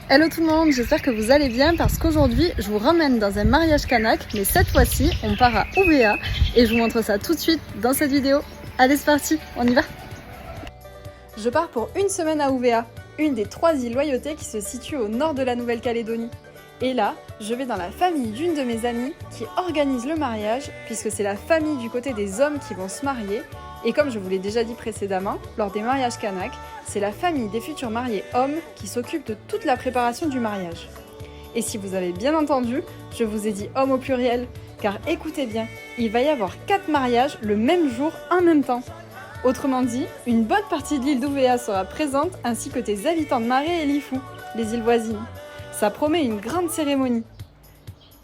Hello tout le monde, j'espère que vous allez bien parce qu'aujourd'hui je vous ramène dans un mariage kanak, mais cette fois-ci on part à Ouvéa et je vous montre ça tout de suite dans cette vidéo. Allez c'est parti, on y va. Je pars pour une semaine à Ouvéa, une des 3 îles Loyauté qui se situe au nord de la Nouvelle-Calédonie. Et là, je vais dans la famille d'une de mes amies qui organise le mariage puisque c'est la famille du côté des hommes qui vont se marier. Et comme je vous l'ai déjà dit précédemment, lors des mariages kanak, c'est la famille des futurs mariés hommes qui s'occupe de toute la préparation du mariage. Et si vous avez bien entendu, je vous ai dit homme au pluriel, car écoutez bien, il va y avoir 4 mariages le même jour en même temps. Autrement dit, une bonne partie de l'île d'Ouvéa sera présente ainsi que tes habitants de Maré et Lifou, les îles voisines. Ça promet une grande cérémonie.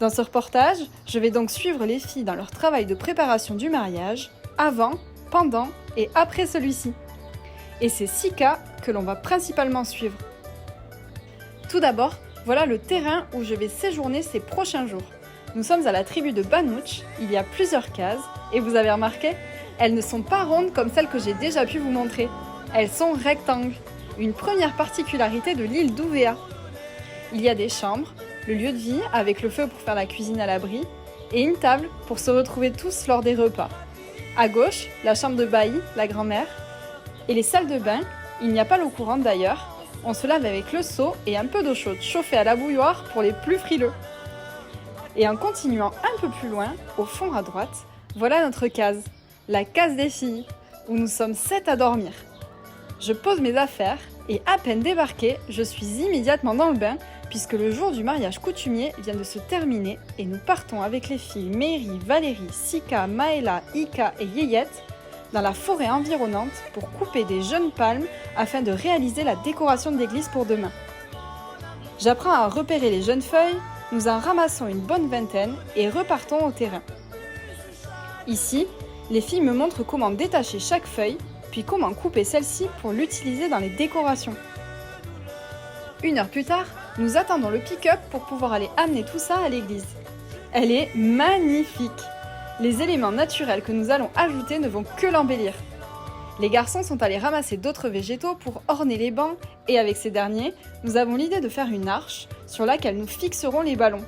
Dans ce reportage, je vais donc suivre les filles dans leur travail de préparation du mariage, avant, pendant et après celui-ci. Et c'est 6 cas que l'on va principalement suivre. Tout d'abord, voilà le terrain où je vais séjourner ces prochains jours. Nous sommes à la tribu de Banouch, il y a plusieurs cases, et vous avez remarqué, elles ne sont pas rondes comme celles que j'ai déjà pu vous montrer. Elles sont rectangles, une première particularité de l'île d'Ouvéa. Il y a des chambres, le lieu de vie avec le feu pour faire la cuisine à l'abri, et une table pour se retrouver tous lors des repas. À gauche, la chambre de Bailly, la grand-mère, et les salles de bain, il n'y a pas l'eau courante d'ailleurs, on se lave avec le seau et un peu d'eau chaude chauffée à la bouilloire pour les plus frileux. Et en continuant un peu plus loin, au fond à droite, voilà notre case, la case des filles, où nous sommes 7 à dormir. Je pose mes affaires et à peine débarquée, je suis immédiatement dans le bain puisque le jour du mariage coutumier vient de se terminer et nous partons avec les filles Méry, Valérie, Sika, Maëla, Ika et Yeyette dans la forêt environnante pour couper des jeunes palmes afin de réaliser la décoration de l'église pour demain. J'apprends à repérer les jeunes feuilles, nous en ramassons une bonne vingtaine et repartons au terrain. Ici, les filles me montrent comment détacher chaque feuille, puis comment couper celle-ci pour l'utiliser dans les décorations. 1 heure plus tard, nous attendons le pick-up pour pouvoir aller amener tout ça à l'église. Elle est magnifique! Les éléments naturels que nous allons ajouter ne vont que l'embellir. Les garçons sont allés ramasser d'autres végétaux pour orner les bancs et avec ces derniers, nous avons l'idée de faire une arche sur laquelle nous fixerons les ballons.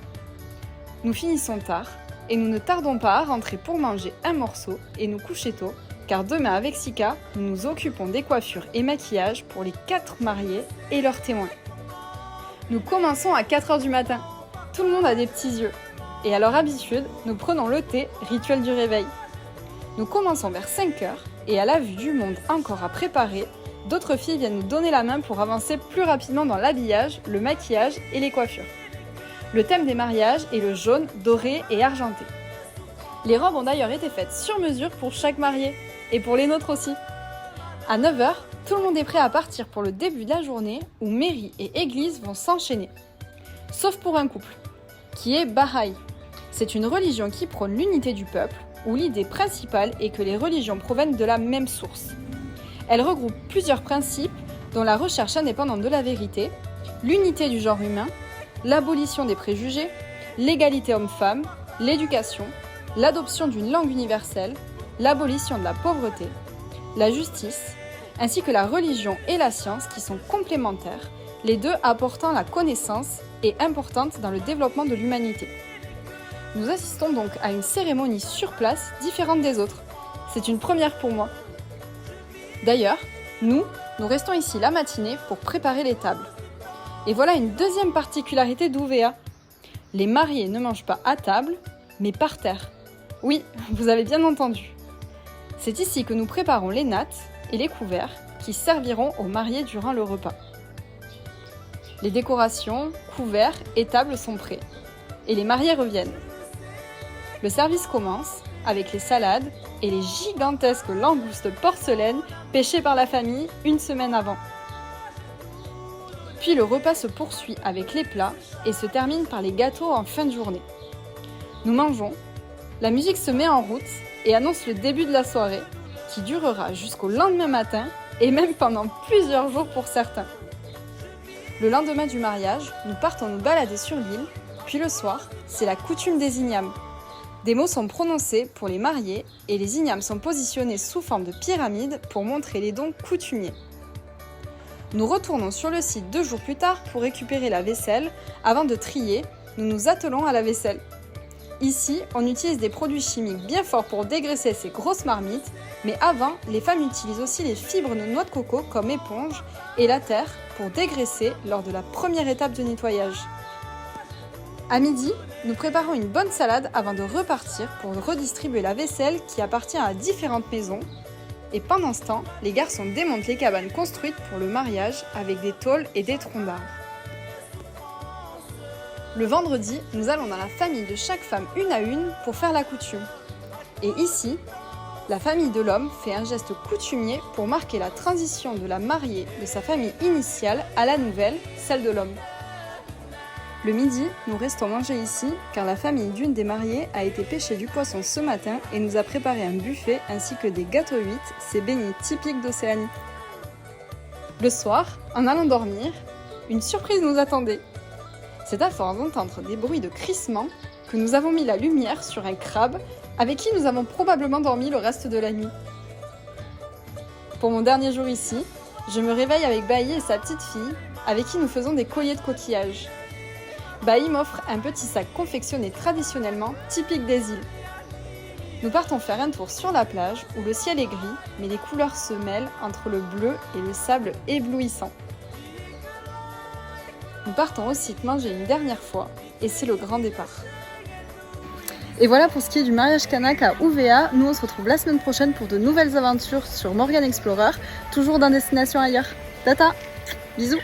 Nous finissons tard et nous ne tardons pas à rentrer pour manger un morceau et nous coucher tôt, car demain avec Sika, nous nous occupons des coiffures et maquillages pour les 4 mariés et leurs témoins. Nous commençons à 4h du matin. Tout le monde a des petits yeux. Et à leur habitude, nous prenons le thé, rituel du réveil. Nous commençons vers 5h et à la vue du monde encore à préparer, d'autres filles viennent nous donner la main pour avancer plus rapidement dans l'habillage, le maquillage et les coiffures. Le thème des mariages est le jaune, doré et argenté. Les robes ont d'ailleurs été faites sur mesure pour chaque marié et pour les nôtres aussi. À 9h, tout le monde est prêt à partir pour le début de la journée où mairie et église vont s'enchaîner. Sauf pour un couple, qui est Baha'i. C'est une religion qui prône l'unité du peuple, où l'idée principale est que les religions proviennent de la même source. Elle regroupe plusieurs principes, dont la recherche indépendante de la vérité, l'unité du genre humain, l'abolition des préjugés, l'égalité homme-femme, l'éducation, l'adoption d'une langue universelle, l'abolition de la pauvreté, la justice, ainsi que la religion et la science qui sont complémentaires, les deux apportant la connaissance et importante dans le développement de l'humanité. Nous assistons donc à une cérémonie sur place différente des autres. C'est une première pour moi. D'ailleurs, nous restons ici la matinée pour préparer les tables. Et voilà une deuxième particularité d'Ouvéa. Les mariés ne mangent pas à table, mais par terre. Oui, vous avez bien entendu. C'est ici que nous préparons les nattes et les couverts qui serviront aux mariés durant le repas. Les décorations, couverts et tables sont prêts. Et les mariés reviennent. Le service commence avec les salades et les gigantesques langoustes porcelaines pêchées par la famille une semaine avant. Puis le repas se poursuit avec les plats et se termine par les gâteaux en fin de journée. Nous mangeons, la musique se met en route et annonce le début de la soirée qui durera jusqu'au lendemain matin et même pendant plusieurs jours pour certains. Le lendemain du mariage, nous partons nous balader sur l'île, puis le soir, c'est la coutume des ignames. Des mots sont prononcés pour les mariés et les ignames sont positionnés sous forme de pyramide pour montrer les dons coutumiers. Nous retournons sur le site 2 jours plus tard pour récupérer la vaisselle. Avant de trier, nous nous attelons à la vaisselle. Ici, on utilise des produits chimiques bien forts pour dégraisser ces grosses marmites, mais avant, les femmes utilisent aussi les fibres de noix de coco comme éponge et la terre pour dégraisser lors de la première étape de nettoyage. À midi, nous préparons une bonne salade avant de repartir pour redistribuer la vaisselle qui appartient à différentes maisons. Et pendant ce temps, les garçons démontent les cabanes construites pour le mariage avec des tôles et des troncs d'arbres. Le vendredi, nous allons dans la famille de chaque femme une à une pour faire la coutume. Et ici, la famille de l'homme fait un geste coutumier pour marquer la transition de la mariée de sa famille initiale à la nouvelle, celle de l'homme. Le midi, nous restons manger ici car la famille d'une des mariées a été pêcher du poisson ce matin et nous a préparé un buffet ainsi que des gâteaux huîtres, ces beignets typiques d'Océanie. Le soir, en allant dormir, une surprise nous attendait. C'est à force d'entendre des bruits de crissement que nous avons mis la lumière sur un crabe avec qui nous avons probablement dormi le reste de la nuit. Pour mon dernier jour ici, je me réveille avec Bailly et sa petite fille avec qui nous faisons des colliers de coquillages. Bailly m'offre un petit sac confectionné traditionnellement, typique des îles. Nous partons faire un tour sur la plage où le ciel est gris, mais les couleurs se mêlent entre le bleu et le sable éblouissant. Nous partons aussi manger une dernière fois et c'est le grand départ. Et voilà pour ce qui est du mariage kanak à Ouvéa. Nous on se retrouve la semaine prochaine pour de nouvelles aventures sur Morgan Explorer, toujours dans Destination Ailleurs. Tata, bisous.